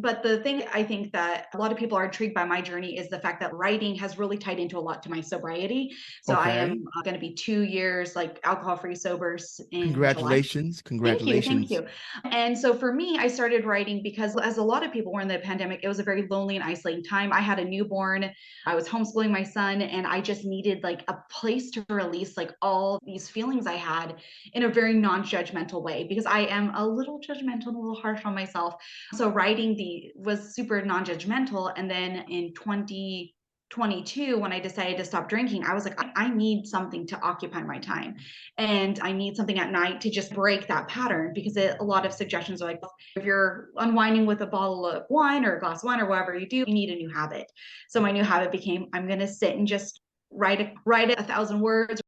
But the thing I think that a lot of people are intrigued by my journey is the fact that writing has really tied into a lot to my sobriety. So I Okay. am going to be 2 years like alcohol-free sober in July. Congratulations. Thank you. Thank Congratulations. you. And so for me, I started writing because, as a lot of people were in the pandemic, it was a very lonely and isolating time. I had a newborn, I was homeschooling my son, and I just needed like a place to release like all these feelings I had in a very non-judgmental way, because I am a little judgmental and a little harsh on myself. So writing the was super non-judgmental. And then in 2022, when I decided to stop drinking, I was like, I need something to occupy my time. And I need something at night to just break that pattern, because a lot of suggestions are like, if you're unwinding with a bottle of wine or a glass of wine or whatever you do, you need a new habit. So my new habit became, I'm going to sit and just write 1,000 words.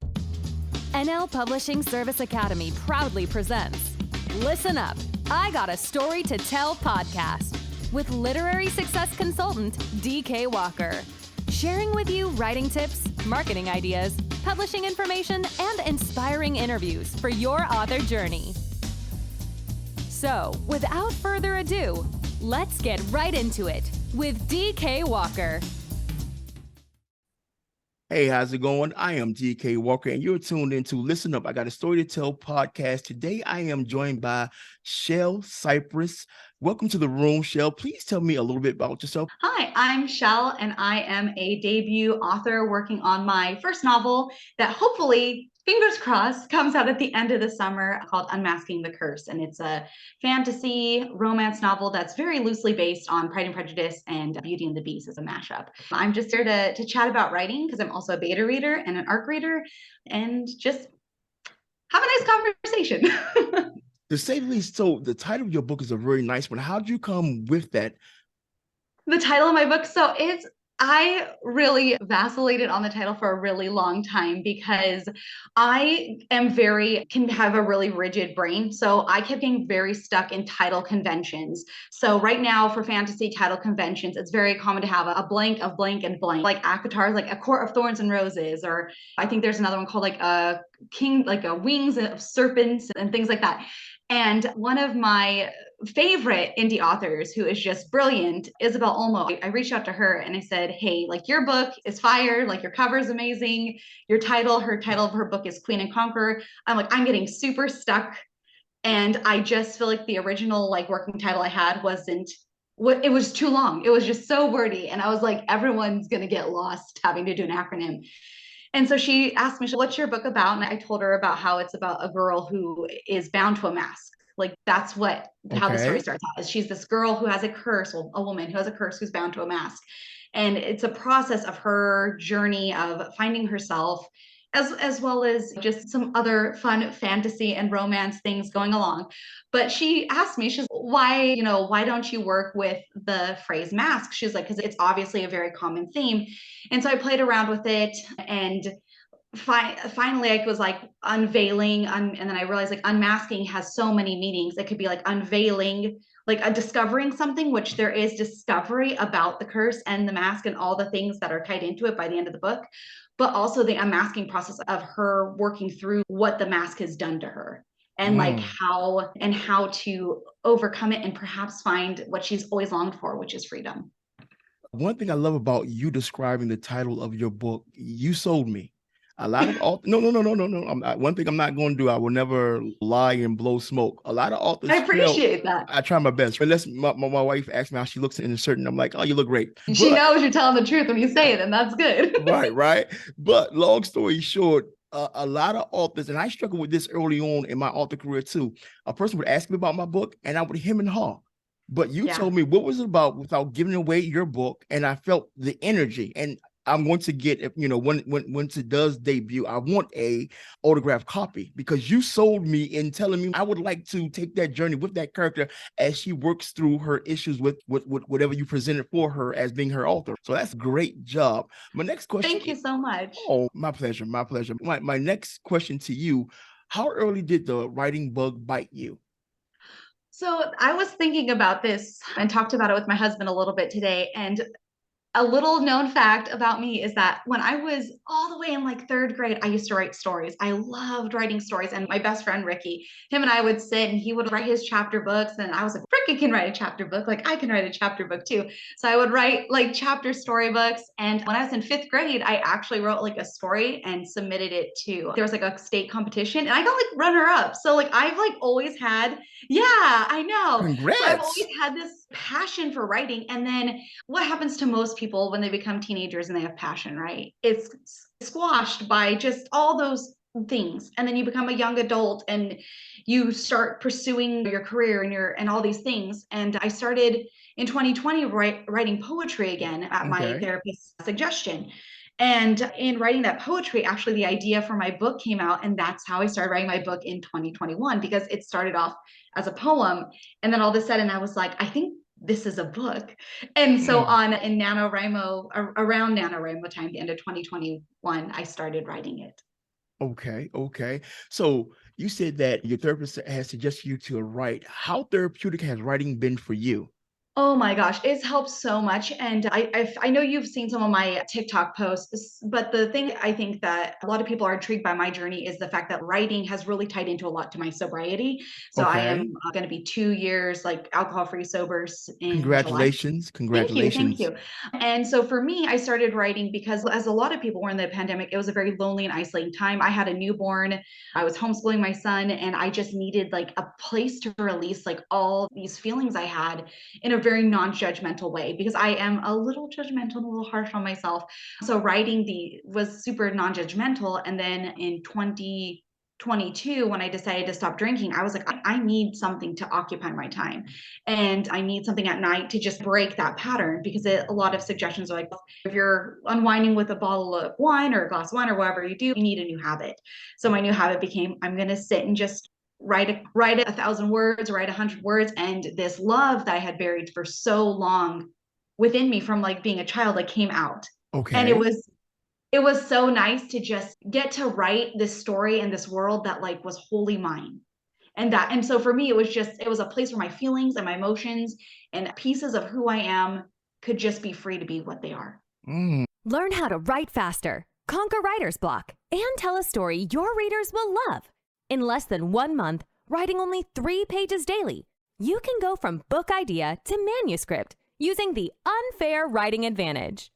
NL Publishing Service Academy proudly presents Listen Up, I Got a Story to Tell podcast with literary success consultant DK Walker, sharing with you writing tips, marketing ideas, publishing information, and inspiring interviews for your author journey. So, without further ado, let's get right into it with DK Walker. Hey, how's it going? I am DK Walker, and you're tuned into Listen Up, I Got a Story to Tell podcast. Today, I am joined by Chelle Cypress. Welcome to the room, Chelle. Please tell me a little bit about yourself. Hi, I'm Chelle, and I am a debut author working on my first novel that hopefully, fingers crossed, comes out at the end of the summer, called Unmasking The Curse. And it's a fantasy romance novel that's very loosely based on Pride and Prejudice and Beauty and the Beast as a mashup. I'm just here to chat about writing, because I'm also a beta reader and an ARC reader, and just have a nice conversation. To say the least, so the title of your book is a very nice one. How did you come with that? The title of my book, I really vacillated on the title for a really long time, because I can have a really rigid brain. So I kept getting very stuck in title conventions. So right now, for fantasy title conventions, it's very common to have a blank of blank and blank, like ACOTAR's, like A Court of Thorns and Roses, or I think there's another one called like a king, like a wings of serpents and things like that. And one of my favorite indie authors, who is just brilliant, Isabel Olmo, I reached out to her and I said, hey, like, your book is fire, like your cover is amazing, her title of her book is Queen and Conqueror. I'm like, I'm getting super stuck, and I just feel like the original like working title I had wasn't what, it was too long, it was just so wordy, and I was like, everyone's gonna get lost having to do an acronym. And so she asked me, what's your book about? And I told her about how it's about a girl who is bound to a mask. Like, that's how the story Okay. starts out. Is she's this girl who has a curse, well, a woman who has a curse, who's bound to a mask. And it's a process of her journey of finding herself, as well as just some other fun fantasy and romance things going along. But she asked me, she's, why don't you work with the phrase mask? She's like, because it's obviously a very common theme. And so I played around with it, and finally I was like unveiling, and then I realized like unmasking has so many meanings. It could be like unveiling, like a discovering something, which there is discovery about the curse and the mask and all the things that are tied into it by the end of the book, but also the unmasking process of her working through what the mask has done to her, and like Mm. how to overcome it and perhaps find what she's always longed for, which is freedom. One thing I love about you describing the title of your book, you sold me. A lot of authors, no. One thing I'm not going to do, I will never lie and blow smoke. A lot of I authors feel, appreciate that. I try my best. Unless my wife asks me how she looks in a certain, I'm like, oh, you look great. She But knows you're telling the truth when you say it, and that's good. right. But long story short, a lot of authors, and I struggled with this early on in my author career too. A person would ask me about my book, and I would hem and haw. But you Yeah. told me what was it about without giving away your book, and I felt the energy. And I'm going to get, when it does debut, I want a autographed copy, because you sold me in telling me I would like to take that journey with that character as she works through her issues with whatever you presented for her as being her author. So that's a great job. My next question. Thank you so much. Oh, my pleasure. My next question to you: how early did the writing bug bite you? So I was thinking about this and talked about it with my husband a little bit today. And a little known fact about me is that when I was all the way in like third grade, I used to write stories. I loved writing stories. And my best friend, Ricky, him and I would sit and he would write his chapter books. And I was like, frick, Erica can write a chapter book. Like I can write a chapter book too. So I would write like chapter storybooks. And when I was in 5th grade, I actually wrote like a story and submitted it to, there was like a state competition and I got like runner up. So like I've like always had, yeah, I know. So I've Congrats. always had this passion for writing. And then what happens to most people when they become teenagers and they have passion, right? It's squashed by just all those things. And then you become a young adult and you start pursuing your career and all these things. And I started in 2020 writing poetry again at my Okay. therapist's suggestion. And in writing that poetry, actually, the idea for my book came out. And that's how I started writing my book in 2021, because it started off as a poem. And then all of a sudden I was like, I think this is a book. And so Mm. in NaNoWriMo, around NaNoWriMo time, the end of 2021, I started writing it. Okay. Okay. So you said that your therapist has suggested you to write. How therapeutic has writing been for you? Oh my gosh, it's helped so much. And I know you've seen some of my TikTok posts, but the thing I think that a lot of people are intrigued by my journey is the fact that writing has really tied into a lot to my sobriety. So I Okay. am going to be 2 years like alcohol-free sober in July. Congratulations. Thank you. Thank Congratulations. you. And so for me, I started writing because, as a lot of people were in the pandemic, it was a very lonely and isolating time. I had a newborn, I was homeschooling my son, and I just needed like a place to release like all these feelings I had in a very non-judgmental way, because I am a little judgmental, a little harsh on myself. So writing was super non-judgmental. And then in 2022, when I decided to stop drinking, I was like, I need something to occupy my time. And I need something at night to just break that pattern, because a lot of suggestions are like, if you're unwinding with a bottle of wine or a glass of wine or whatever you do, you need a new habit. So my new habit became, I'm going to sit and just write 1,000 words, write 100 words. And this love that I had buried for so long within me from like being a child, like came out. And Okay. it was so nice to just get to write this story in this world that like was wholly mine. And so for me, it was a place where my feelings and my emotions and pieces of who I am could just be free to be what they are. Mm. Learn how to write faster, conquer writer's block, and tell a story your readers will love. In less than 1 month, writing only 3 pages daily, you can go from book idea to manuscript using the unfair writing advantage.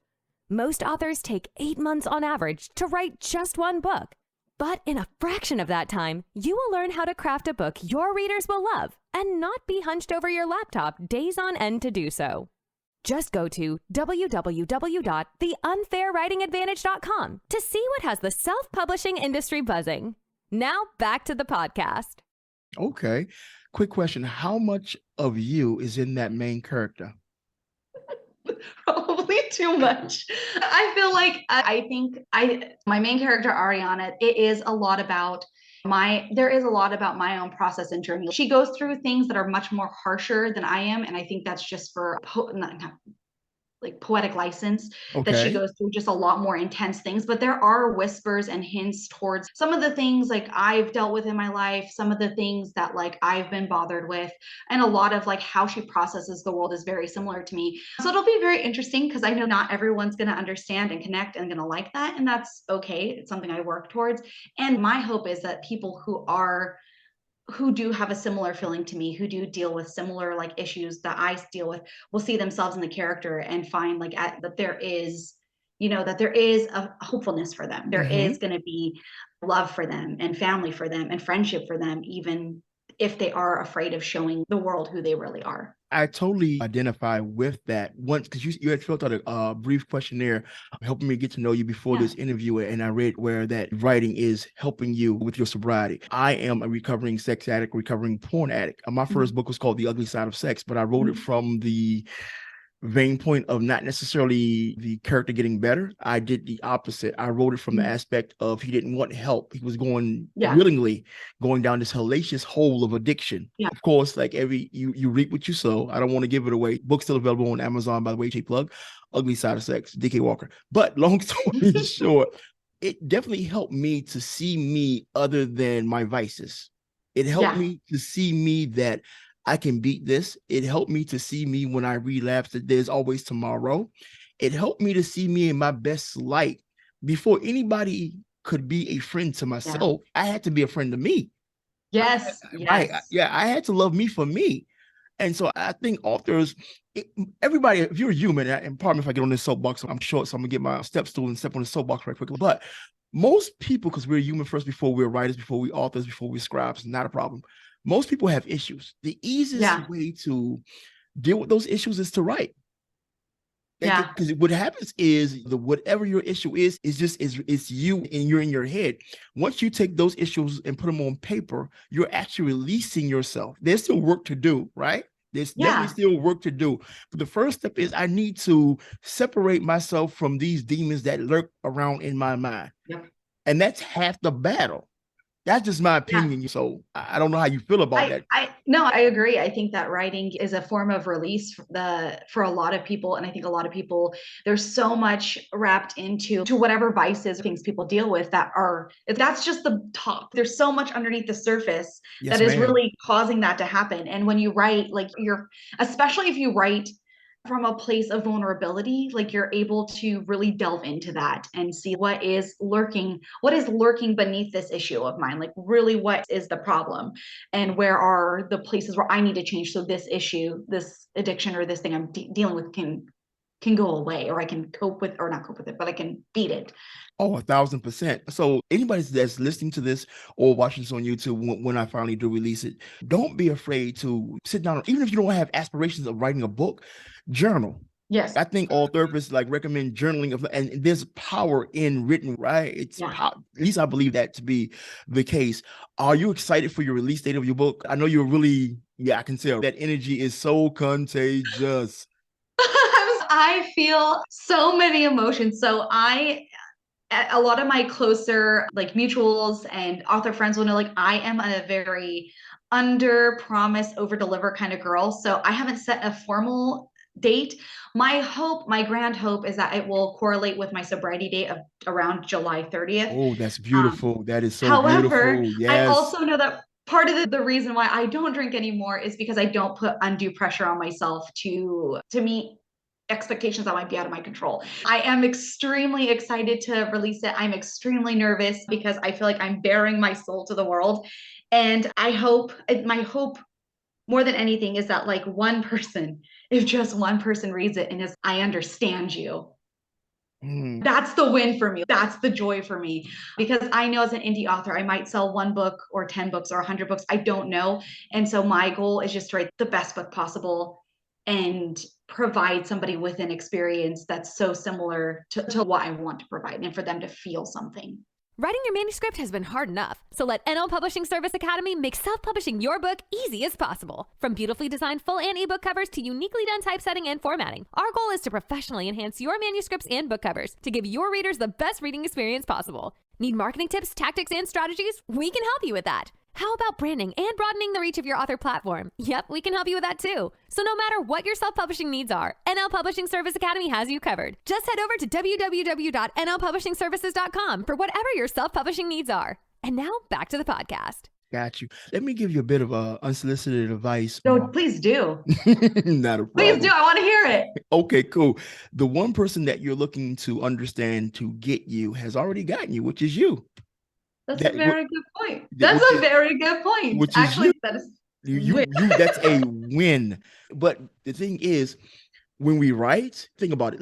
Most authors take 8 months on average to write just 1 book. But in a fraction of that time, you will learn how to craft a book your readers will love and not be hunched over your laptop days on end to do so. Just go to www.theunfairwritingadvantage.com to see what has the self-publishing industry buzzing. Now back to the podcast. Okay. Quick question. How much of you is in that main character? Probably too much. I feel like I think my main character Ariana, there is a lot about my own process and journey. She goes through things that are much more harsher than I am, and I think that's just for like poetic license, that she Okay. goes through just a lot more intense things. But there are whispers and hints towards some of the things like I've dealt with in my life, some of the things that like I've been bothered with, and a lot of like how she processes the world is very similar to me. So it'll be very interesting, because I know not everyone's going to understand and connect and going to like that, and that's okay. It's something I work towards. And my hope is that people who do have a similar feeling to me, who do deal with similar like issues that I deal with, will see themselves in the character and find like that there is, that there is a hopefulness for them. There Mm-hmm. is going to be love for them and family for them and friendship for them, even if they are afraid of showing the world who they really are. I totally identify with that once, because you had filled out a brief questionnaire helping me get to know you before Yeah. this interview, and I read where that writing is helping you with your sobriety. I am a recovering sex addict, recovering porn addict. My first book was called The Ugly Side of Sex, but I wrote it from the vain point of not necessarily the character getting better. I did the opposite. I wrote it from the aspect of he didn't want help. He was Yeah. willingly going down this hellacious hole of addiction. Yeah. Of course, like you reap what you sow. I don't want to give it away. Book's still available on Amazon, by the way. Cheap plug. Ugly Side of Sex, DK Walker. But long story short, it definitely helped me to see me other than my vices. It helped me to see me that I can beat this. It helped me to see me when I relapse that there's always tomorrow. It helped me to see me in my best light. Before anybody could be a friend to myself, I had to be a friend to me. Yes. Right. Yes. Yeah, I had to love me for me. And so I think authors, everybody, if you're a human, and pardon me if I get on this soapbox, I'm short, so I'm gonna get my step stool and step on the soapbox right quickly. But most people, because we're human first before we're writers, before we authors, before we scribes, not a problem. Most people have issues. The easiest way to deal with those issues is to write. Yeah. Because what happens is whatever your issue is just it's you and you're in your head. Once you take those issues and put them on paper, you're actually releasing yourself. There's still work to do, right? There's definitely still work to do. But the first step is I need to separate myself from these demons that lurk around in my mind. Yep. And that's half the battle. That's just my opinion. So I don't know how you feel about that. No, I agree. I think that writing is a form of release for a lot of people. And I think a lot of people, there's so much wrapped into whatever vices, things people deal with that's just the top. There's so much underneath the surface that is really causing that to happen. And when you write, like especially if you write from a place of vulnerability, like you're able to really delve into that and see what is lurking beneath this issue of mine. Like really, what is the problem and where are the places where I need to change so this issue, this addiction, or this thing I'm dealing with can go away, or I can not cope with it, but I can beat it. Oh, 1,000%. So anybody that's listening to this or watching this on YouTube, when I finally do release it, don't be afraid to sit down. Even if you don't have aspirations of writing a book, journal. Yes. I think all therapists recommend journaling and there's power in written, right? At least I believe that to be the case. Are you excited for your release date of your book? I know you're really, I can tell that energy is so contagious. I feel so many emotions. So a lot of my closer mutuals and author friends will know I am a very under promise, over deliver kind of girl. So I haven't set a formal date. My grand hope is that it will correlate with my sobriety date of around July 30th. Oh, that's beautiful. That is so however, beautiful. Yes. I also know that part of the reason why I don't drink anymore is because I don't put undue pressure on myself to meet expectations that might be out of my control. I am extremely excited to release it. I'm extremely nervous because I feel like I'm bearing my soul to the world. And my hope more than anything is that if just one person reads it and is, I understand you. That's the win for me. That's the joy for me, because I know as an indie author, I might sell 1 book or 10 books or 100 books. I don't know. And so my goal is just to write the best book possible and provide somebody with an experience that's so similar to what I want to provide, and for them to feel something. Writing your manuscript has been hard enough, so let NL Publishing Service Academy make self-publishing your book easy as possible. From beautifully designed full and ebook covers to uniquely done typesetting and formatting, our goal is to professionally enhance your manuscripts and book covers to give your readers the best reading experience possible. Need marketing tips, tactics, and strategies? We can help you with that. How about branding and broadening the reach of your author platform? Yep, we can help you with that too. So no matter what your self-publishing needs are, NL Publishing Service Academy has you covered. Just head over to www.nlpublishingservices.com for whatever your self-publishing needs are. And now back to the podcast. Got you. Let me give you a bit of unsolicited advice. No, please do. Not a problem. Please do. I want to hear it. Okay, cool. The one person that you're looking to understand to get you has already gotten you, which is you. That's a very good point. That's a very good point. Which actually, that is you. That's a win. But the thing is, when we write, think about it.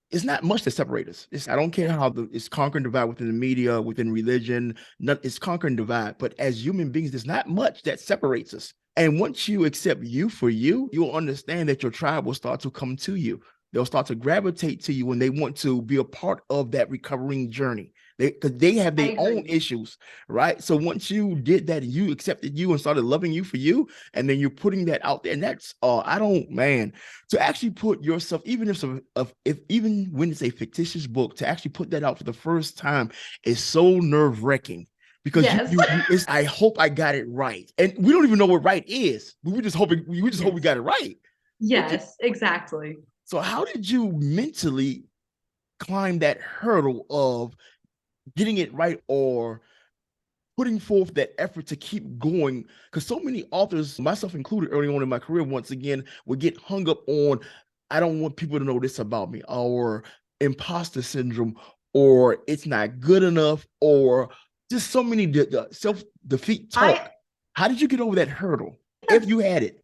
It's not much that separates us. I don't care how it's conquer and divide within the media, within religion. It's conquer and divide. But as human beings, there's not much that separates us. And once you accept you for you, you'll understand that your tribe will start to come to you. They'll start to gravitate to you when they want to be a part of that recovering journey. Because they have their own issues, right? So once you did that and you accepted you and started loving you for you, and then you're putting that out there, and that's to actually put yourself, even even when it's a fictitious book, to actually put that out for the first time is so nerve-wracking. Because I hope I got it right, and we don't even know what right is. We just hope we got it right. Yes, exactly. So how did you mentally climb that hurdle of getting it right or putting forth that effort to keep going? Because so many authors, myself included, early on in my career, once again, would get hung up on, I don't want people to know this about me, or imposter syndrome, or it's not good enough, or just so many self-defeat talk. How did you get over that hurdle, if you had it?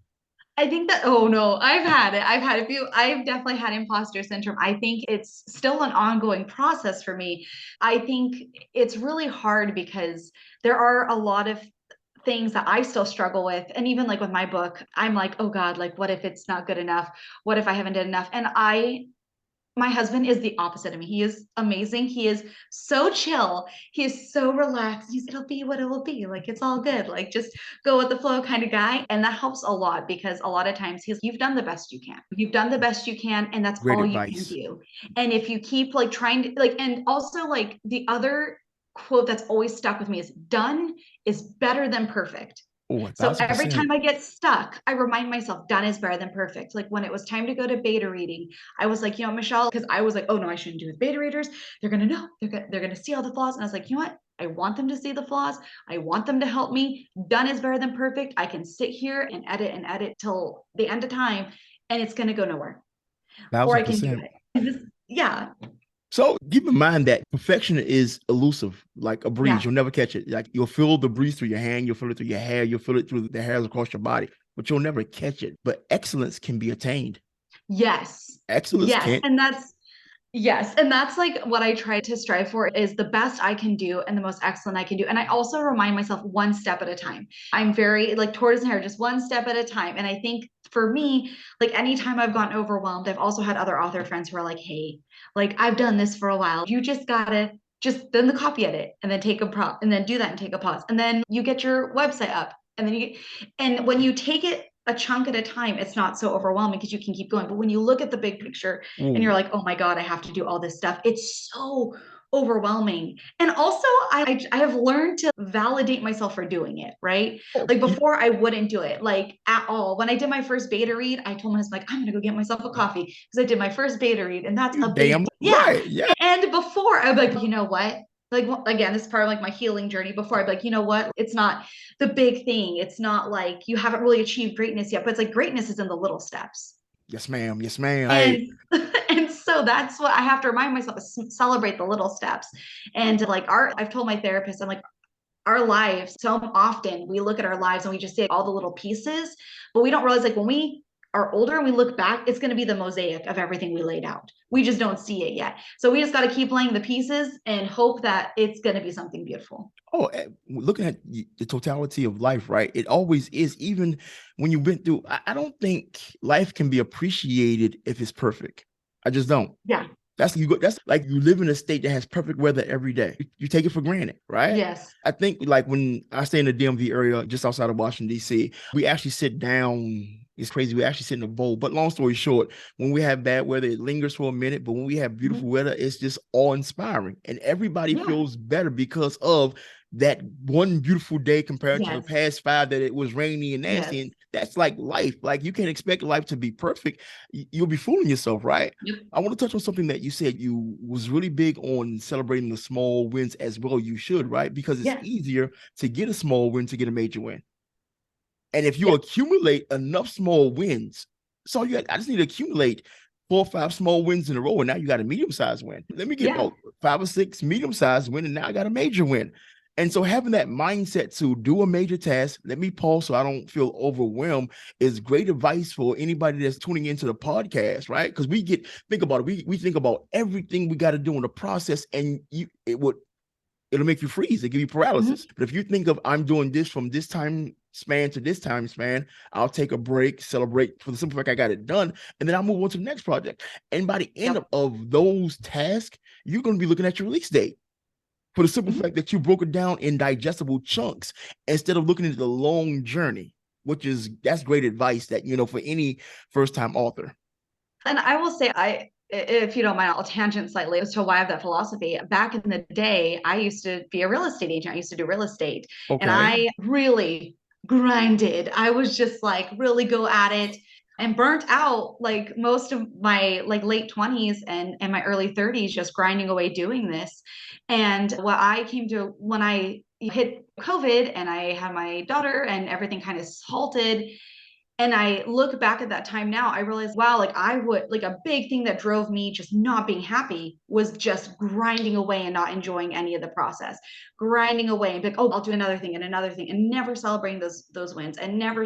I think that, oh no, I've had it. I've definitely had imposter syndrome. I think it's still an ongoing process for me. I think it's really hard because there are a lot of things that I still struggle with. And even like with my book, I'm like, oh God, like what if it's not good enough? What if I haven't done enough? And my husband is the opposite of me. He is amazing. He is so chill. He is so relaxed. It'll be what it will be. Like, it's all good. Like, just go with the flow kind of guy. And that helps a lot because a lot of times you've done the best you can. You've done the best you can, and that's Great all you can advice. do. And if you keep like trying to, like, and also like the other quote that's always stuck with me is done is better than perfect. Oh, a So thousand every percent. time I get stuck, I remind myself done is better than perfect. Like when it was time to go to beta reading, I was like, Michelle, because I was like, oh no, I shouldn't do with beta readers. They're gonna know. They're gonna see all the flaws. And I was like, you know what? I want them to see the flaws. I want them to help me. Done is better than perfect. I can sit here and edit till the end of time, and it's gonna go nowhere. Or I Thousand can do percent. it. Yeah, So keep in mind that perfection is elusive, like a breeze. yeah, You'll never catch it. Like you'll feel the breeze through your hand, you'll feel it through your hair, you'll feel it through the hairs across your body, but you'll never catch it. But excellence can be attained. yes, Excellence yes, can't. and that's yes, and that's like what I try to strive for is the best I can do and the most excellent I can do. And I also remind myself one step at a time. I'm very like tortoise and hare, just one step at a time. And I think for me, like anytime I've gotten overwhelmed, I've also had other author friends who are like, hey, like I've done this for a while. You just gotta just then the copy edit and then take a prop and then do that and take a pause. And then you get your website up. And then and when you take it a chunk at a time, it's not so overwhelming because you can keep going. But when you look at the big picture and you're Ooh, like, oh my God, I have to do all this stuff. It's so overwhelming. And also, I have learned to validate myself for doing it, right? oh, Like before, I wouldn't do it like at all. When I did my first beta read, I told my husband, like, I'm going to go get myself a coffee because I did my first beta read. And that's you a big, damn yeah. right. Yeah. And before, I'd be like, you know what? Like, again, this is part of like my healing journey. Before, I'd be like, you know what? It's not the big thing. It's not like you haven't really achieved greatness yet, but it's like greatness is in the little steps. Yes, ma'am. Yes, ma'am. And and so that's what I have to remind myself is celebrate the little steps. And like I've told my therapist, I'm like, our lives, so often we look at our lives and we just see all the little pieces, but we don't realize like when we are older and we look back, it's going to be the mosaic of everything we laid out. We just don't see it yet. So we just got to keep laying the pieces and hope that it's going to be something beautiful. Oh, looking at the totality of life, right? It always is. Even when you've been through, I don't think life can be appreciated if it's perfect. I just don't. Yeah. That's like you live in a state that has perfect weather every day. You take it for granted, right? Yes. I think like when I stay in the DMV area, just outside of Washington, D.C., we actually sit down. It's crazy. We actually sit in a bowl. But long story short, when we have bad weather, it lingers for a minute. But when we have beautiful weather, it's just awe-inspiring. And everybody Yeah. feels better because of that one beautiful day compared to the Yes. past five that it was rainy and nasty. Yes. And that's like life. Like you can't expect life to be perfect. You'll be fooling yourself, right? Yep. I want to touch on something that you said. You was really big on celebrating the small wins as well. You should, right? Because it's Yes. easier to get a small win to get a major win. And if you Yes. accumulate enough small wins, so I just need to accumulate 4 or 5 small wins in a row, and now you got a medium-sized win. Let me get Yeah. about 5 or 6 medium-sized win, and now I got a major win. And so having that mindset to do a major task, let me pause so I don't feel overwhelmed, is great advice for anybody that's tuning into the podcast, right? Because think about it, we think about everything we got to do in the process, and it'll make you freeze. It'll give you paralysis. But if you think of I'm doing this from this time span to this time span, I'll take a break, celebrate for the simple fact I got it done, and then I'll move on to the next project. And by the end of those tasks, you're going to be looking at your release date for the simple fact that you broke it down in digestible chunks instead of looking at the long journey, that's great advice that, for any first-time author. And I will say, if you don't mind, I'll tangent slightly as to why I have that philosophy. Back in the day, I used to be a real estate agent. I used to do real estate, and Okay. I really grinded. I was just like really go at it and burnt out like most of my like late 20s and my early 30s, just grinding away doing this. And what I came to when I hit COVID and I had my daughter and everything kind of halted, And I look back at that time now, I realize, wow, like I would, like a big thing that drove me just not being happy was just grinding away and not enjoying any of the process, grinding away and be like, oh, I'll do another thing, and never celebrating those wins and never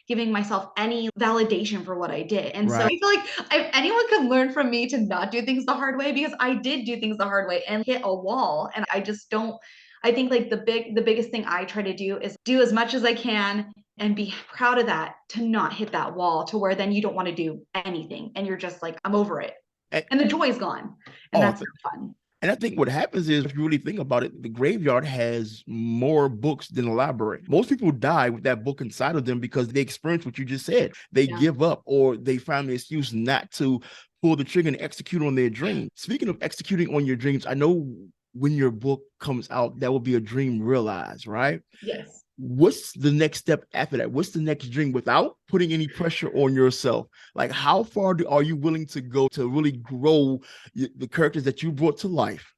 giving myself any validation for what I did. And so I Right. feel like if anyone could learn from me to not do things the hard way, because I did do things the hard way and hit a wall, and I just don't. I think like the biggest thing I try to do is do as much as I can and be proud of that, to not hit that wall to where then you don't want to do anything and you're just like, I'm over it. And, And the joy is gone. And oh, that's not fun. and I think what happens is, if you really think about it, the graveyard has more books than the library. Most people die with that book inside of them because they experience what you just said. They give up, or they find the excuse not to pull the trigger and execute on their dream. Speaking of executing on your dreams, I know when your book comes out, that will be a dream realized, right? Yes. What's the next step after that? What's the next dream without putting any pressure on yourself? Like, how far are you willing to go to really grow the characters that you brought to life?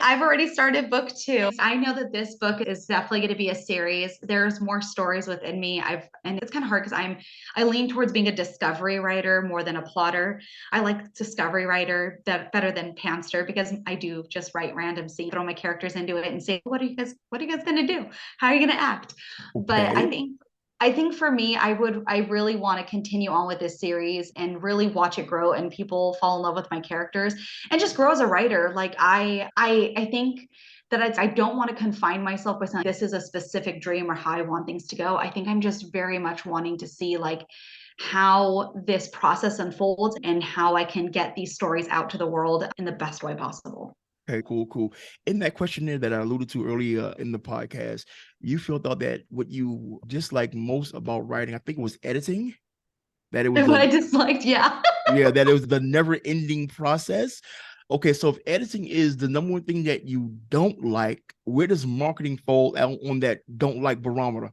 I've already started book 2. I know that this book is definitely going to be a series. There's more stories within me. And it's kind of hard because I lean towards being a discovery writer more than a plotter. I like discovery writer better than pantser, because I do just write random scenes, throw my characters into it and say, what are you guys going to do? How are you going to act? But Okay. I think for me, I really want to continue on with this series and really watch it grow and people fall in love with my characters and just grow as a writer. Like I think that I don't want to confine myself with saying this is a specific dream or how I want things to go. I think I'm just very much wanting to see like how this process unfolds and how I can get these stories out to the world in the best way possible. Okay, cool. In that questionnaire that I alluded to earlier in the podcast, you felt out that what you dislike most about writing, I think it was editing, that it was And what I disliked, yeah. yeah, that it was the never-ending process. Okay, so if editing is the number one thing that you don't like, where does marketing fall out on that don't like barometer?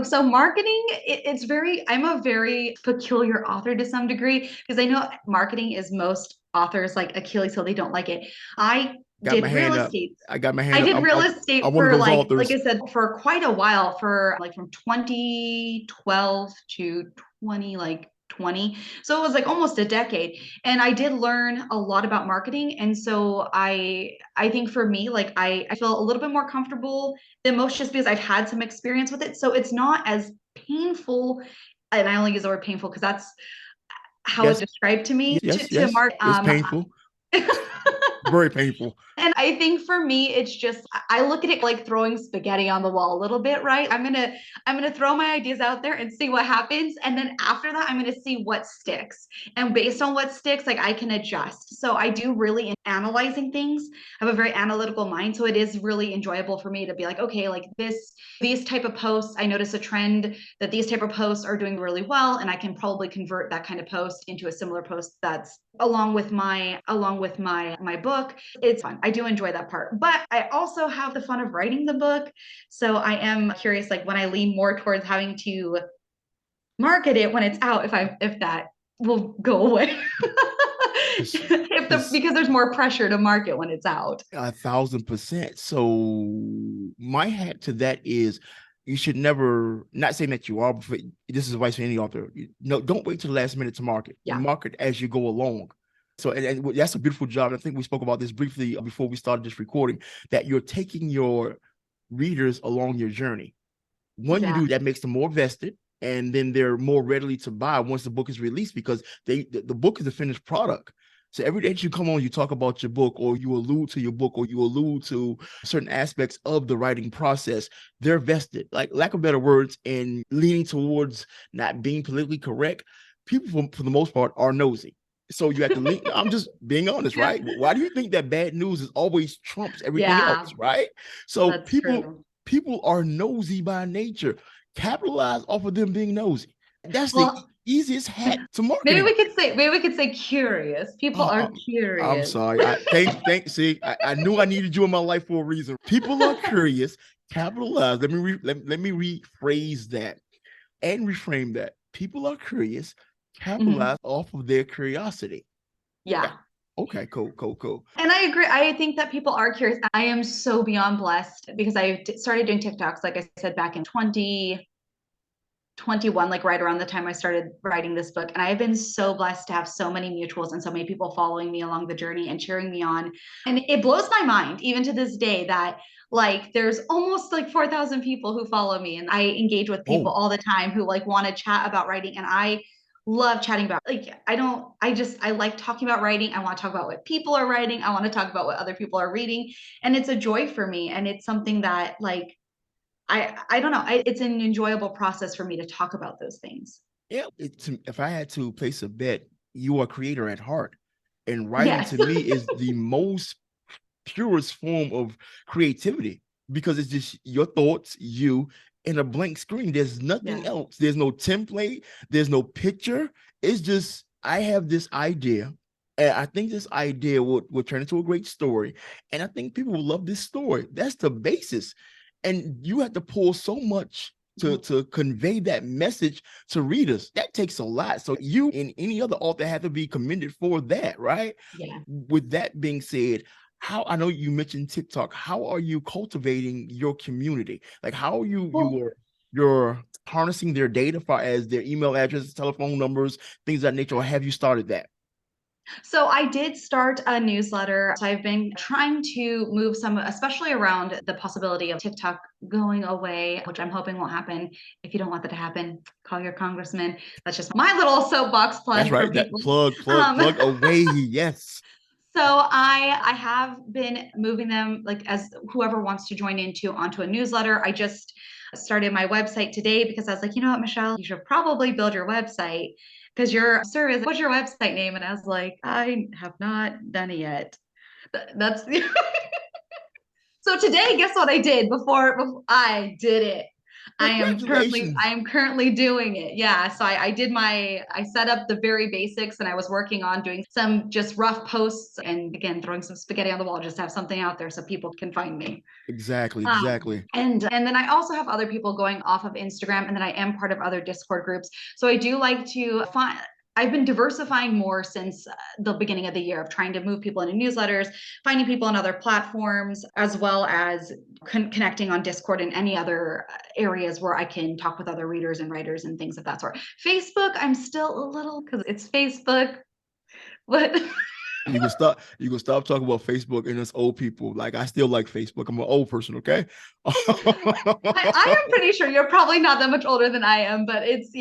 So marketing, it's very, I'm a very peculiar author to some degree, because I know marketing is most authors like Achilles heel, they don't like it. I Got my did real hand up. estate. I got my I hand up. did real I'm estate one of for those like authors. I said, for quite a while, for like from 2012 to 2020. So it was like almost a decade. And I did learn a lot about marketing. And so I think for me, like I feel a little bit more comfortable than most, just because I've had some experience with it. So it's not as painful. And I only use the word painful because that's how it's Yes, described to me, to yes. mark. It's painful. Very painful. And I think for me, it's just I look at it like throwing spaghetti on the wall a little bit, right? I'm gonna throw my ideas out there and see what happens. And then after that, I'm gonna see what sticks. And based on what sticks, like I can adjust. So I do really analyzing things. I have a very analytical mind. So it is really enjoyable for me to be like, okay, like these type of posts, I notice a trend that these type of posts are doing really well. And I can probably convert that kind of post into a similar post that's along with my book. It's fun. I do enjoy that part, but I also have the fun of writing the book. So I am curious, like when I lean more towards having to market it when it's out, if that will go away. Because Because there's more pressure to market when it's out. 1,000%. So my hat to that is, you should never, not saying that you are, but this is advice for any author. No, don't wait till the last minute to market. Yeah. Market as you go along. So, and that's a beautiful job. I think we spoke about this briefly before we started this recording, that you're taking your readers along your journey. One, you do that makes them more vested, and then they're more readily to buy once the book is released, because the book is a finished product. So every day that you come on, you talk about your book, or you allude to your book, or you allude to certain aspects of the writing process. They're vested, like lack of better words, and leaning towards not being politically correct. People, for the most part, are nosy. So you have to lean. I'm just being honest, right? Why do you think that bad news is always trumps everything else, right? So That's true. people are nosy by nature. Capitalize off of them being nosy. That's the Well, easiest hat to marketing. maybe we could say curious. People are I'm curious. sorry. See, I knew I needed you in my life for a reason. People are curious. Capitalize. Let me rephrase that and reframe that. People are curious. Capitalize off of their curiosity. Yeah. Okay, cool. And I agree. I think that people are curious. I am so beyond blessed because I started doing TikToks, like I said, back in 21, like right around the time I started writing this book. And I have been so blessed to have so many mutuals and so many people following me along the journey and cheering me on. And it blows my mind, even to this day, that like there's almost like 4,000 people who follow me. And I engage with people Oh, all the time who like want to chat about writing. And I love chatting about, like, I like talking about writing. I want to talk about what people are writing. I want to talk about what other people are reading. And it's a joy for me. And it's something that like I don't know. It's an enjoyable process for me to talk about those things. yeah. If I had to place a bet, you are a creator at heart. And writing Yes. to me is the most purest form of creativity because it's just your thoughts, you, and a blank screen. There's nothing Yeah. else. There's no template. There's no picture. It's just, I have this idea. And I think this idea will turn into a great story. And I think people will love this story. That's the basis. And you have to pull so much to convey that message to readers. That takes a lot. So you and any other author have to be commended for that, right? Yeah. With that being said, how I know you mentioned TikTok. How are you cultivating your community? Like how are Well, you're harnessing their data far as their email addresses, telephone numbers, things of that nature, or have you started that? so I did start a newsletter. So I've been trying to move some, especially around the possibility of TikTok going away, which I'm hoping won't happen. If you don't want that to happen, call your congressman. That's just my little soapbox That's plug for right. That people. plug Um, away. Yes. So I have been moving them, like, as whoever wants to join into onto a newsletter. I just started my website today because I was like, you know what, Michelle, you should probably build your website because your service, what's your website name? And I was like, I have not done it yet. That's so today, guess what I did before I did it. I Congratulations. am currently doing it. Yeah. So I set up the very basics and I was working on doing some just rough posts and again throwing some spaghetti on the wall just to have something out there so people can find me. Exactly, Um, exactly. and then I also have other people going off of Instagram, and then I am part of other Discord groups. So I do like to find. I've been diversifying more since the beginning of the year of trying to move people into newsletters, finding people on other platforms, as well as connecting on Discord and any other areas where I can talk with other readers and writers and things of that sort. Facebook, I'm still a little because it's Facebook, but You can stop talking about Facebook and us old people. Like I still like Facebook. I'm an old person, okay? I am pretty sure you're probably not that much older than I am, but it's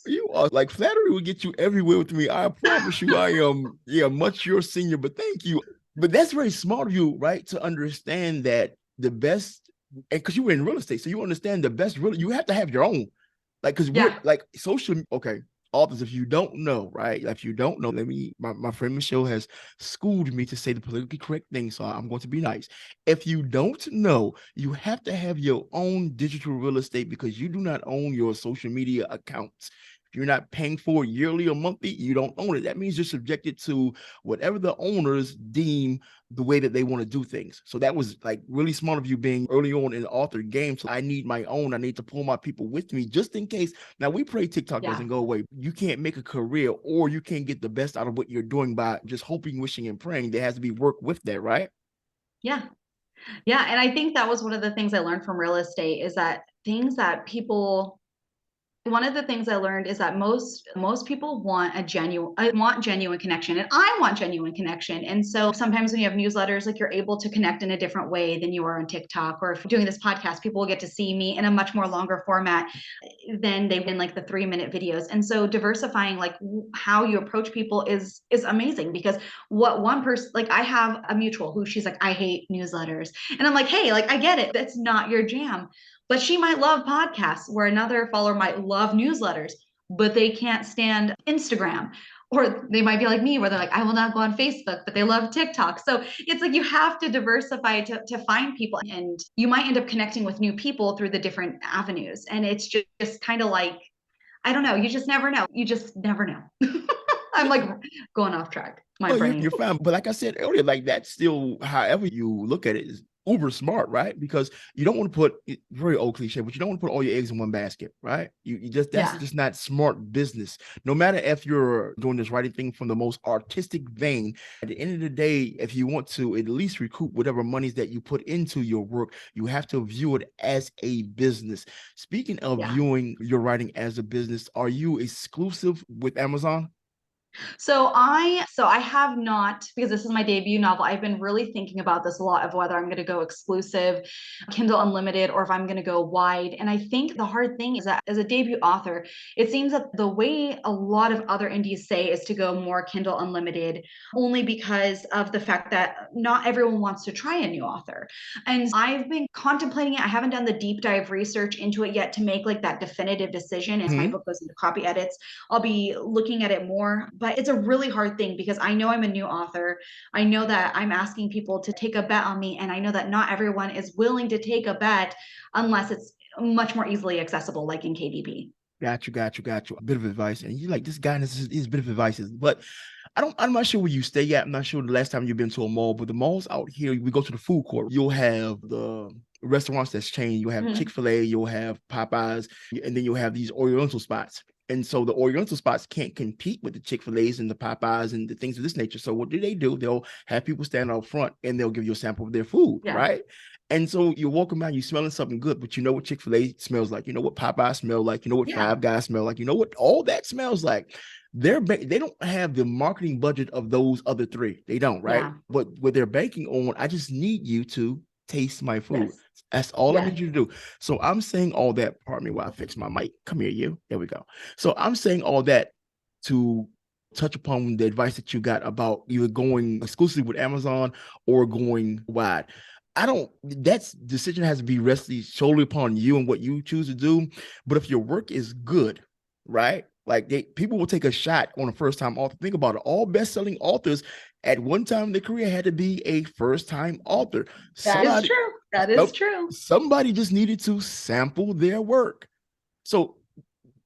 You are like flattery will get you everywhere with me. I promise you, I am much your senior, but thank you. But that's very smart of you, right? To understand that the best, and because you were in real estate, so you understand the best real, you have to have your own. Like, because we're yeah, like social, okay. Authors, if you don't know, right? If you don't know, my friend Michelle has schooled me to say the politically correct thing, so I'm going to be nice. If you don't know, you have to have your own digital real estate because you do not own your social media accounts. If you're not paying for it yearly or monthly, you don't own it. That means you're subjected to whatever the owners deem the way that they want to do things. So that was like really smart of you being early on in the author game. So I need my own. I need to pull my people with me just in case. Now we pray TikTok yeah. doesn't go away. You can't make a career or you can't get the best out of what you're doing by just hoping, wishing, and praying. There has to be work with that, right? Yeah. Yeah. And I think that was one of the things I learned from real estate is that things that people one of the things I learned is that most people want genuine connection, and I want genuine connection. And so sometimes when you have newsletters, like you're able to connect in a different way than you are on TikTok, or if doing this podcast, people will get to see me in a much more longer format than they've been like the 3-minute videos. And so diversifying like how you approach people is amazing because what one person, like I have a mutual who she's like, I hate newsletters, and I'm like, hey, like I get it, that's not your jam, but she might love podcasts, where another follower might love newsletters, but they can't stand Instagram. Or they might be like me, where they're like, I will not go on Facebook, but they love TikTok. So it's like you have to diversify to find people, and you might end up connecting with new people through the different avenues. And it's just kind of like, I don't know, you just never know. You just never know. I'm like going off track, my Oh, brain. you're fine. But like I said earlier, like that's still, however you look at it, is uber smart, right? Because you don't want to put, very old cliche, but you don't want to put all your eggs in one basket, right? You just, that's Yeah. just not smart business. No matter if you're doing this writing thing from the most artistic vein, at the end of the day, if you want to at least recoup whatever monies that you put into your work, you have to view it as a business. Speaking of Yeah. viewing your writing as a business, are you exclusive with Amazon? So I have not, because this is my debut novel. I've been really thinking about this a lot of whether I'm going to go exclusive, Kindle Unlimited, or if I'm going to go wide. And I think the hard thing is that as a debut author, it seems that the way a lot of other indies say is to go more Kindle Unlimited, only because of the fact that not everyone wants to try a new author. And I've been contemplating it. I haven't done the deep dive research into it yet to make like that definitive decision as my Mhm. book goes into copy edits. I'll be looking at it more, but it's a really hard thing because I know I'm a new author. I know that I'm asking people to take a bet on me, and I know that not everyone is willing to take a bet unless it's much more easily accessible, like in KDP. Got you. A bit of advice, and you like this guy. This is his bit of advice, but I'm not sure where you stay at. I'm not sure the last time you've been to a mall, but the malls out here, we go to the food court. You'll have the restaurants that's chained. You'll have Mhm. Chick-fil-A, you'll have Popeyes, and then you'll have these Oriental spots. And so the Oriental spots can't compete with the Chick-fil-A's and the Popeyes and the things of this nature. So what do? They'll have people stand out front and they'll give you a sample of their food, Yeah. right? And so you're walking around, you're smelling something good, but you know what Chick-fil-A smells like, you know what Popeye smell like, you know what Yeah. Five Guys smell like, you know what all that smells like. They don't have the marketing budget of those other three. They don't, right? Yeah. But what they're banking on, I just need you to taste my food. Yes. That's all I Yes. need you to do. So I'm saying all that. Pardon me while I fix my mic. Come here, you. There we go. So I'm saying all that to touch upon the advice that you got about either going exclusively with Amazon or going wide. I don't, that's decision has to be rested solely upon you and what you choose to do. But if your work is good, right? Like people will take a shot on a first time author. Think about it. All best-selling authors at one time in their career had to be a first-time author. That is Somebody, true. That is true. somebody just needed to sample their work. So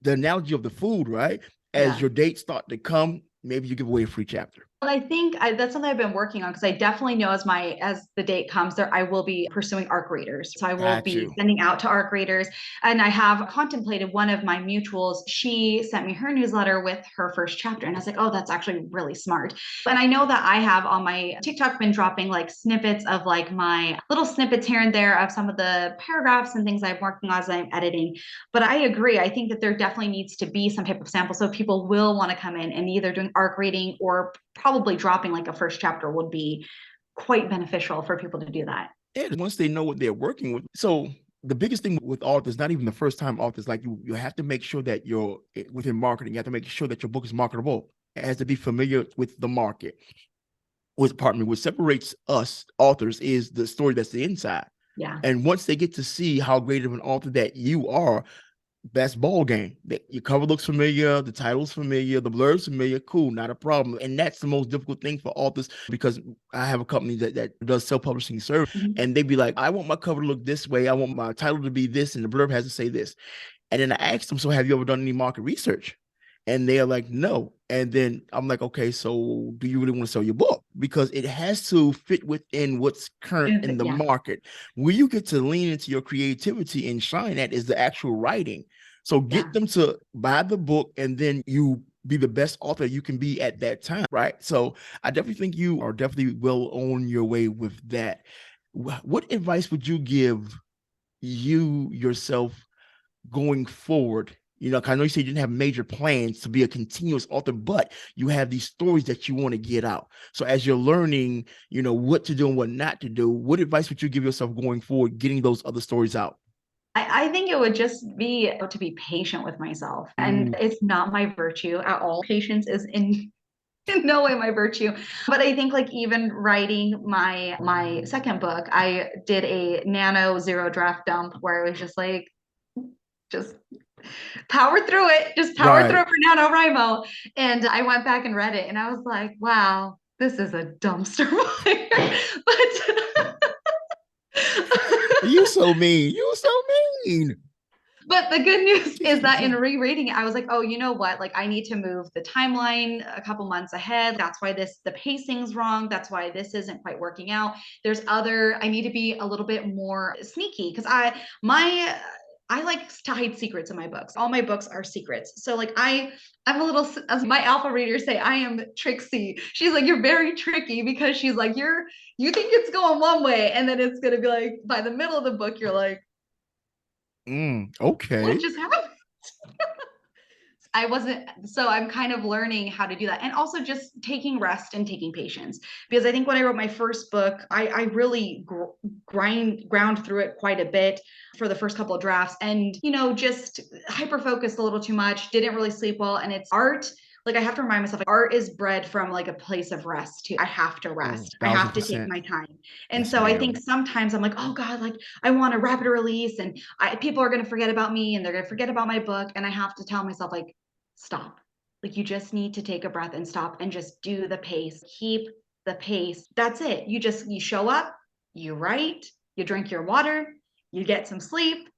the analogy of the food, right? As Yeah. your dates start to come, maybe you give away a free chapter. And I think that's something I've been working on, because I definitely know as the date comes there, I will be pursuing ARC readers. So I will Got be you. sending out to ARC readers. And I have contemplated, one of my mutuals, she sent me her newsletter with her first chapter. And I was like, oh, that's actually really smart. And I know that I have on my TikTok been dropping like snippets of like my little snippets here and there of some of the paragraphs and things I'm working on as I'm editing. But I agree. I think that there definitely needs to be some type of sample, so people will want to come in and either doing ARC reading or probably dropping like a first chapter would be quite beneficial for people to do that. And once they know what they're working with. So the biggest thing with authors, not even the first time authors, like you have to make sure that you're within marketing, you have to make sure that your book is marketable. It has to be familiar with the market. What separates us authors is the story that's the inside. Yeah. And once they get to see how great of an author that you are, that's ball game. Your cover looks familiar, the title's familiar, the blurb's familiar, cool, not a problem. And that's the most difficult thing for authors, because I have a company that does self-publishing service, and they be like, I want my cover to look this way, I want my title to be this, and the blurb has to say this. And then I asked them, so have you ever done any market research? And they're like, no. And then I'm like, okay, so do you really want to sell your book? Because it has to fit within what's current in the Yeah. market. Where you get to lean into your creativity and shine at is the actual writing. So get them to buy the book, and then you be the best author you can be at that time, right? So I definitely think you are definitely well on your way with that. What advice would you give you yourself going forward? You know, 'cause I know you said you didn't have major plans to be a continuous author, but you have these stories that you want to get out. So as you're learning, you know, what to do and what not to do, what advice would you give yourself going forward, getting those other stories out? I think it would just be to be patient with myself. And it's not my virtue at all. Patience is in no way my virtue. But I think like even writing my second book, I did a nano zero draft dump where I was just like, just power through it, just power through Right. it for NaNoWriMo. And I went back and read it and I was like, wow, this is a dumpster fire. But You so mean. You so mean. But the good news is that in rereading it, I was like, oh, you know what? Like, I need to move the timeline a couple months ahead. That's why the pacing's wrong. That's why this isn't quite working out. I need to be a little bit more sneaky because I like to hide secrets in my books. All my books are secrets. So like I'm a little, as my alpha readers say, I am tricksy. She's like, you're very tricky because she's like, you think it's going one way. And then it's going to be like, by the middle of the book, you're like, Okay. what just happened? So I'm kind of learning how to do that. And also just taking rest and taking patience. Because I think when I wrote my first book, I really ground through it quite a bit for the first couple of drafts and, just hyper focused a little too much, didn't really sleep well. And it's art. Like I have to remind myself, like, art is bred from like a place of rest too. I have to rest. I have to take 1000%. my time. And Yes, so I ma'am. think sometimes I'm like, oh God, like I want a rapid release and people are going to forget about me and they're going to forget about my book. And I have to tell myself like, stop. Like you just need to take a breath and stop and just do the pace. Keep the pace. That's it. You show up, you write, you drink your water, you get some sleep,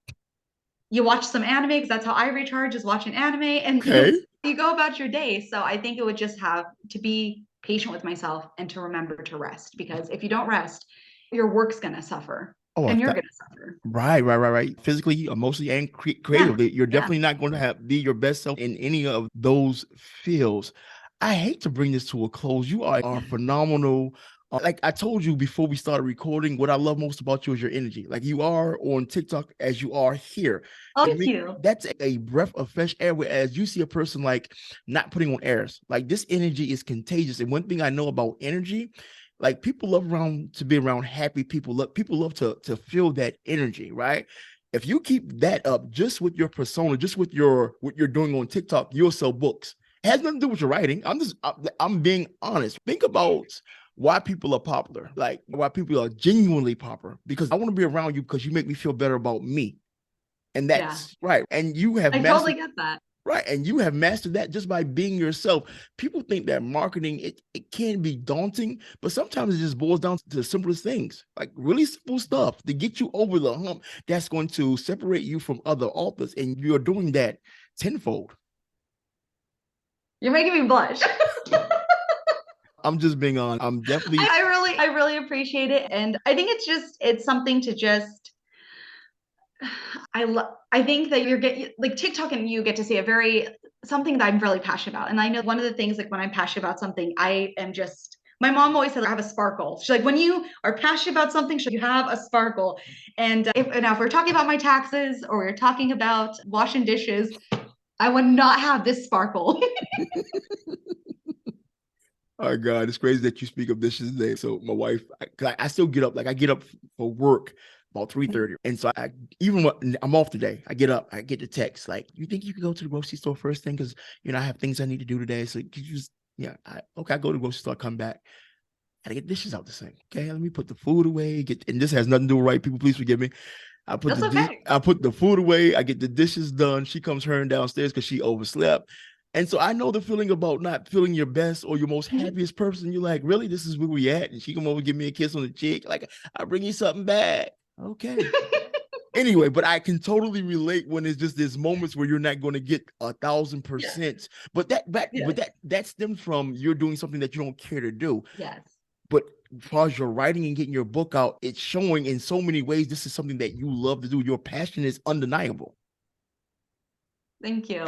you watch some anime because that's how I recharge is watching anime and Okay. you go about your day. So I think it would just have to be patient with myself and to remember to rest because if you don't rest, your work's going to suffer Oh, and you're going to suffer. right. Physically, emotionally, and creatively, you're definitely not going to be your best self in any of those fields. I hate to bring this to a close. You are phenomenal. Like I told you before we started recording, what I love most about you is your energy. Like you are on TikTok as you are here. Oh, To thank me, you. that's a breath of fresh air. Whereas you see a person like not putting on airs. Like this energy is contagious. And one thing I know about energy, like people love to be around happy people. People love to feel that energy, right? If you keep that up just with your persona, just with what you're doing on TikTok, you'll sell books. It has nothing to do with your writing. I'm being honest. Think about why people are popular, like why people are genuinely popular, because I want to be around you because you make me feel better about me. And that's right. And you have I mastered totally get that. right. And you have mastered that just by being yourself. People think that marketing, it can be daunting, but sometimes it just boils down to the simplest things, like really simple stuff to get you over the hump that's going to separate you from other authors. And you're doing that tenfold. You're making me blush. I'm just being on. I'm definitely. I really appreciate it. And I think it's something to just, I think that you're getting like TikTok and you get to see something that I'm really passionate about. And I know one of the things, like when I'm passionate about something, my mom always said I have a sparkle. She's like, when you are passionate about something, you have a sparkle. And if we're talking about my taxes or we're talking about washing dishes, I would not have this sparkle. Oh God, it's crazy that you speak of dishes today. So my wife, I still get up, like I get up for work about 3:30. And so even when I'm off today, I get up, I get the text, like, you think you can go to the grocery store first thing? Cause I have things I need to do today. So could you just, I go to the grocery store, come back. I get dishes out the sink. Okay, let me put the food away. And this has nothing to do with right people. Please forgive me. I put the food away. I get the dishes done. She comes hurrying downstairs because she overslept. And so I know the feeling about not feeling your best or your most happiest person. You're like, really, this is where we at? And she come over, give me a kiss on the cheek. Like, I'll bring you something back. Okay. Anyway, but I can totally relate when it's just there's moments where you're not going to get 1,000%. Yeah. But that stems from you're doing something that you don't care to do. Yes. But as far as your writing and getting your book out, it's showing in so many ways this is something that you love to do. Your passion is undeniable. Thank you.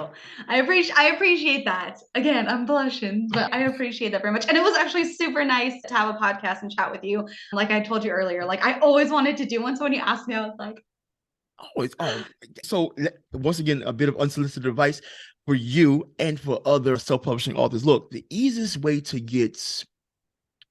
I appreciate that. Again, I'm blushing, but I appreciate that very much. And it was actually super nice to have a podcast and chat with you. Like I told you earlier, like I always wanted to do one. So when you asked me, I was like, So once again, a bit of unsolicited advice for you and for other self-publishing authors. Look, the easiest way to get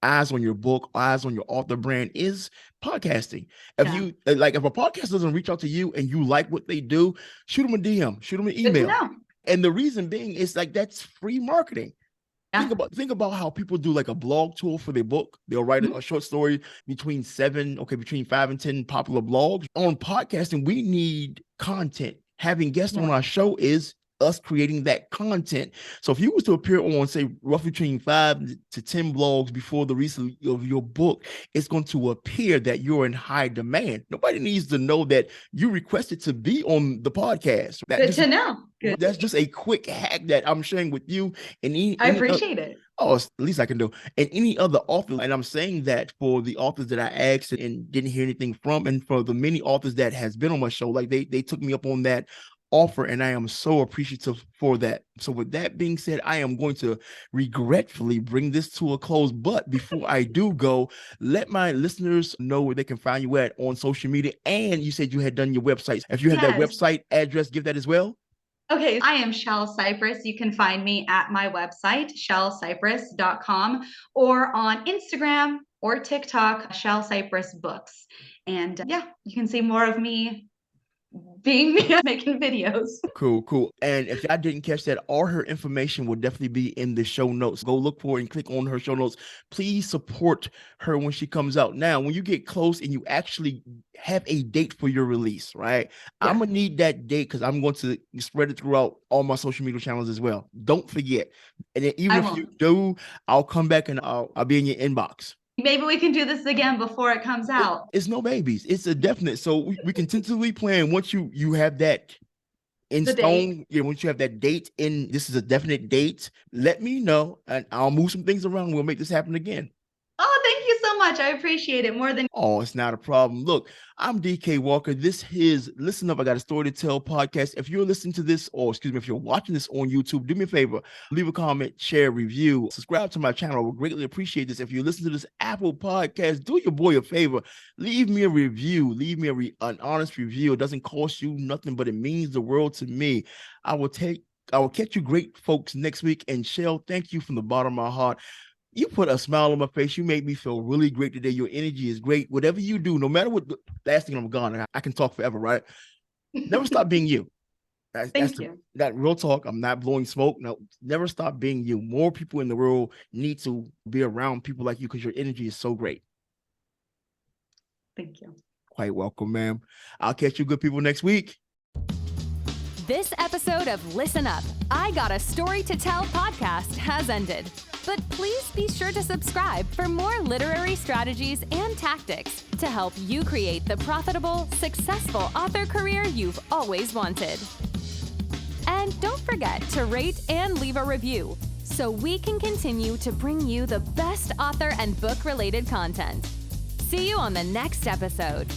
eyes on your book, eyes on your author brand is podcasting. If a podcast doesn't reach out to you and you like what they do, shoot them a DM, shoot them an email. And the reason being is like that's free marketing. Yeah. Think about how people do like a blog tour for their book. They'll write a short story between 5 and 10 popular blogs. On podcasting, we need content. Having guests on our show is us creating that content. So if you was to appear on, say, roughly between 5 to 10 blogs before the release of your book, it's going to appear that you're in high demand. Nobody needs to know that you requested to be on the podcast. Good to know. Good. That's just a quick hack that I'm sharing with you. And I appreciate it. Oh, it's the least I can do. And any other author, and I'm saying that for the authors that I asked and didn't hear anything from, and for the many authors that has been on my show, like they took me up on that offer, and I am so appreciative for that. So with that being said, I am going to regretfully bring this to a close. But before I do go, let my listeners know where they can find you at on social media. And you said you had done your website. If you have that website address, give that as well. Okay, I am Chelle Cypress. You can find me at my website, chellecypress.com, or on Instagram or TikTok, Chelle Cypress Books. And yeah, you can see more of me being me making videos. Cool. And if y'all didn't catch that, all her information will definitely be in the show notes. Go look for it and click on her show notes. Please support her when she comes out. Now, when you get close and you actually have a date for your release, right? Yeah. I'm going to need that date because I'm going to spread it throughout all my social media channels as well. Don't forget. And then even if you do, I'll come back and I'll be in your inbox. Maybe we can do this again before it comes out. It's no babies. It's a definite. So we can tentatively plan once you have that in stone. Yeah, once you have that date in, this is a definite date. Let me know and I'll move some things around. We'll make this happen again. Oh, thank you so much. I appreciate it more than. Oh, it's not a problem. Look, I'm DK Walker. This is Listen Up, I Got a Story to Tell podcast. If you're listening to this, or excuse me, if you're watching this on YouTube, do me a favor, leave a comment, share, review, subscribe to my channel. I would greatly appreciate this. If you listen to this Apple podcast, do your boy a favor, leave me a review, leave me an honest review. It doesn't cost you nothing, but it means the world to me. I will catch you great folks next week. And Chelle, thank you from the bottom of my heart. You put a smile on my face. You made me feel really great today. Your energy is great. Whatever you do, no matter what, last thing I'm gone. I can talk forever, right? Never stop being you. Thank you. That real talk. I'm not blowing smoke. No, never stop being you. More people in the world need to be around people like you because your energy is so great. Thank you. Quite welcome, ma'am. I'll catch you good people next week. This episode of Listen Up, I Got a Story to Tell podcast has ended. But please be sure to subscribe for more literary strategies and tactics to help you create the profitable, successful author career you've always wanted. And don't forget to rate and leave a review so we can continue to bring you the best author and book-related content. See you on the next episode.